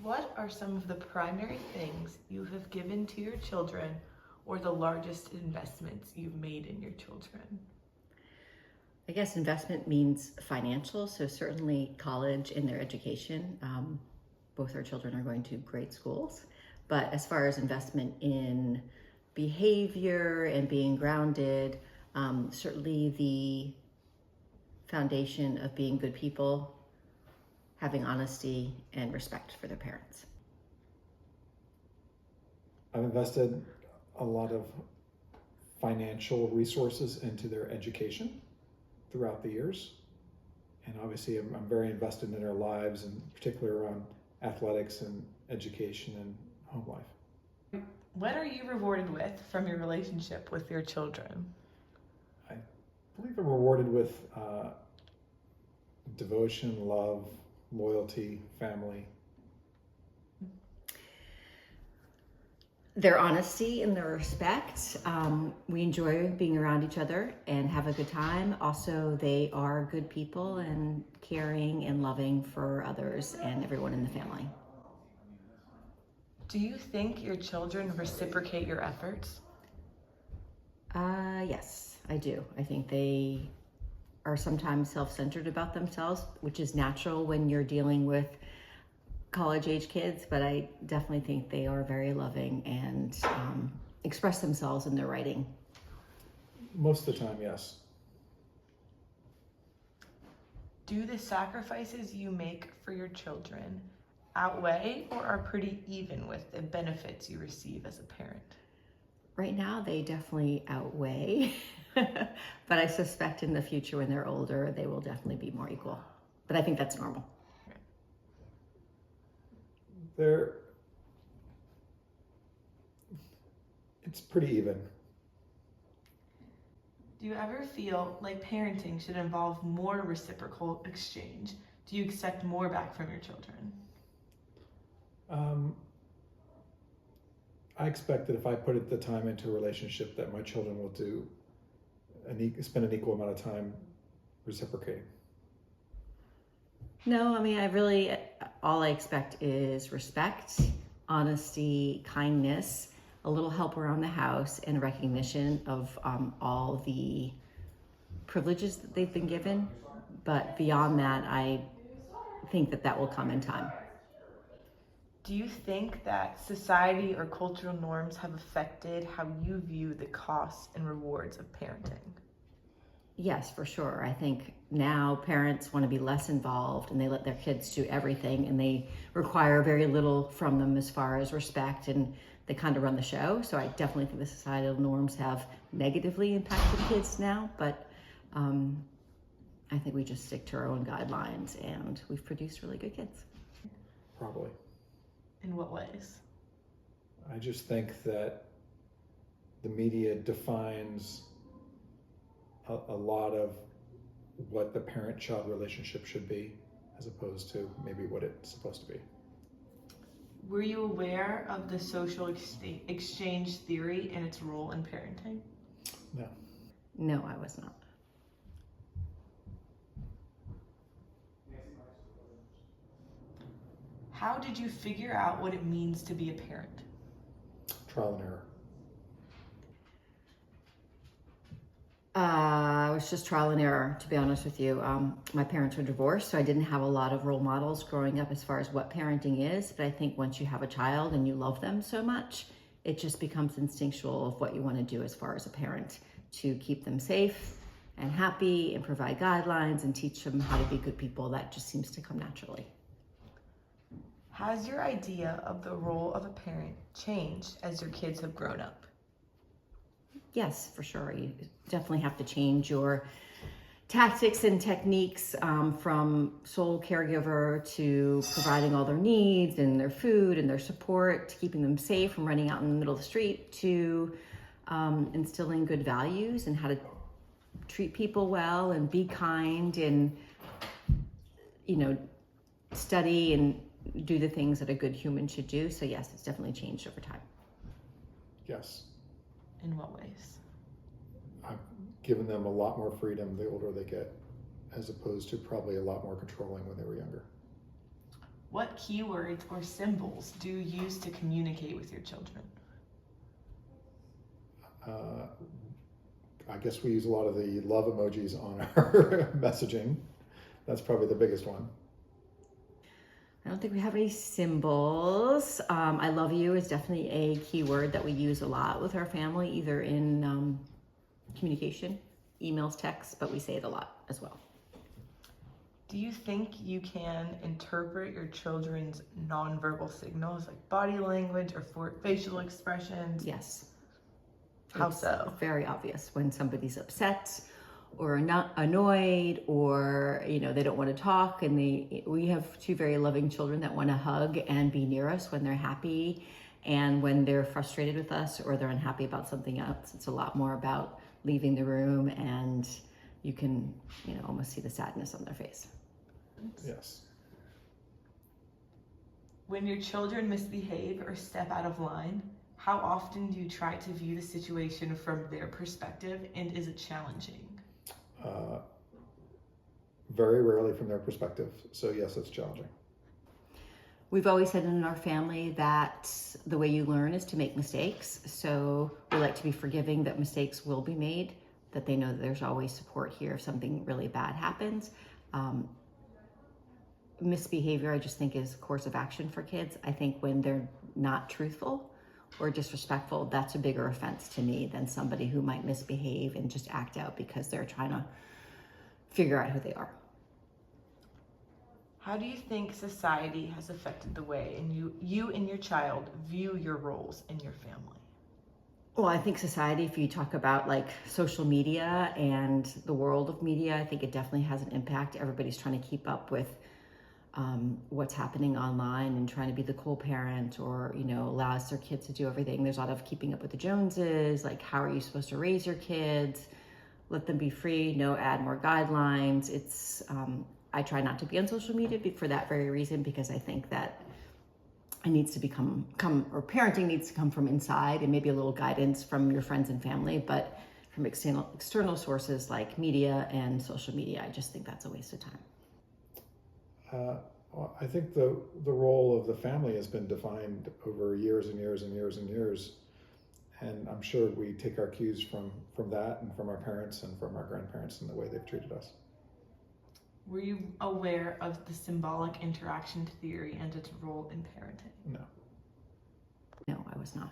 What are some of the primary things you have given to your children or the largest investments you've made in your children? I guess investment means financial, so certainly college and their education. Both our children are going to great schools, but as far as investment in behavior and being grounded, certainly the foundation of being good people, having honesty and respect for their parents. I've invested a lot of financial resources into their education throughout the years. And obviously I'm very invested in their lives, and particularly around athletics and education and home life. What are you rewarded with from your relationship with your children? I believe I'm rewarded with devotion, love, loyalty, family. Their honesty and their respect. We enjoy being around each other and have a good time. Also, they are good people and caring and loving for others and everyone in the family. Do you think your children reciprocate your efforts? Yes, I do. I think they are sometimes self-centered about themselves, which is natural when you're dealing with college-age kids, but I definitely think they are very loving and express themselves in their writing. Most of the time, yes. Do the sacrifices you make for your children outweigh or are pretty even with the benefits you receive as a parent? Right now, they definitely outweigh, but I suspect in the future when they're older, they will definitely be more equal. But I think that's normal. It's pretty even. Do you ever feel like parenting should involve more reciprocal exchange? Do you expect more back from your children? I expect that if I put the time into a relationship that my children will spend an equal amount of time reciprocating. No, I mean, all I expect is respect, honesty, kindness, a little help around the house, and recognition of all the privileges that they've been given. But beyond that, I think that will come in time. Do you think that society or cultural norms have affected how you view the costs and rewards of parenting? Yes, for sure. I think now parents want to be less involved and they let their kids do everything and they require very little from them as far as respect, and they kind of run the show. So I definitely think the societal norms have negatively impacted kids now, but I think we just stick to our own guidelines and we've produced really good kids. Probably. In what ways? I just think that the media defines a lot of what the parent-child relationship should be, as opposed to maybe what it's supposed to be. Were you aware of the social exchange theory and its role in parenting? No. No, I was not. How did you figure out what it means to be a parent? Trial and error. It was just trial and error, to be honest with you. My parents were divorced, so I didn't have a lot of role models growing up as far as what parenting is. But I think once you have a child and you love them so much, it just becomes instinctual of what you want to do as far as a parent, to keep them safe and happy and provide guidelines and teach them how to be good people. That just seems to come naturally. Has your idea of the role of a parent changed as your kids have grown up? Yes, for sure. You definitely have to change your tactics and techniques from sole caregiver to providing all their needs and their food and their support, to keeping them safe from running out in the middle of the street, to instilling good values and how to treat people well and be kind and, study and do the things that a good human should do. So yes, it's definitely changed over time. Yes. In what ways? I've given them a lot more freedom the older they get, as opposed to probably a lot more controlling when they were younger. What keywords or symbols do you use to communicate with your children? I guess we use a lot of the love emojis on our messaging. That's probably the biggest one. I don't think we have any symbols. I love you is definitely a keyword that we use a lot with our family, either in communication, emails, texts, but we say it a lot as well. Do you think you can interpret your children's nonverbal signals like body language or facial expressions? Yes. How It's so? very obvious when somebody's upset or not annoyed, or they don't want to talk, and we have two very loving children that want to hug and be near us when they're happy, and when they're frustrated with us or they're unhappy about something else, it's a lot more about leaving the room, and you can almost see the sadness on their face. Yes. When your children misbehave or step out of line, how often do you try to view the situation from their perspective, and is it challenging? Very rarely from their perspective. So yes, it's challenging. We've always said in our family that the way you learn is to make mistakes. So we like to be forgiving that mistakes will be made, that they know that there's always support here if something really bad happens. Misbehavior, I just think, is a course of action for kids. I think when they're not truthful or disrespectful, that's a bigger offense to me than somebody who might misbehave and just act out because they're trying to figure out who they are. How do you think society has affected the way you and your child view your roles in your family? Well, I think society, if you talk about like social media and the world of media, I think it definitely has an impact. Everybody's trying to keep up with what's happening online and trying to be the cool parent, or allows their kids to do everything. There's a lot of keeping up with the Joneses, like how are you supposed to raise your kids, let them be free, no add more guidelines. It's I try not to be on social media for that very reason, because I think that it needs to or parenting needs to come from inside, and maybe a little guidance from your friends and family, but from external sources like media and social media, I just think that's a waste of time. Well, I think the role of the family has been defined over years and years and years and years, and I'm sure we take our cues from that and from our parents and from our grandparents and the way they've treated us. Were you aware of the symbolic interaction theory and its role in parenting? No. No, I was not.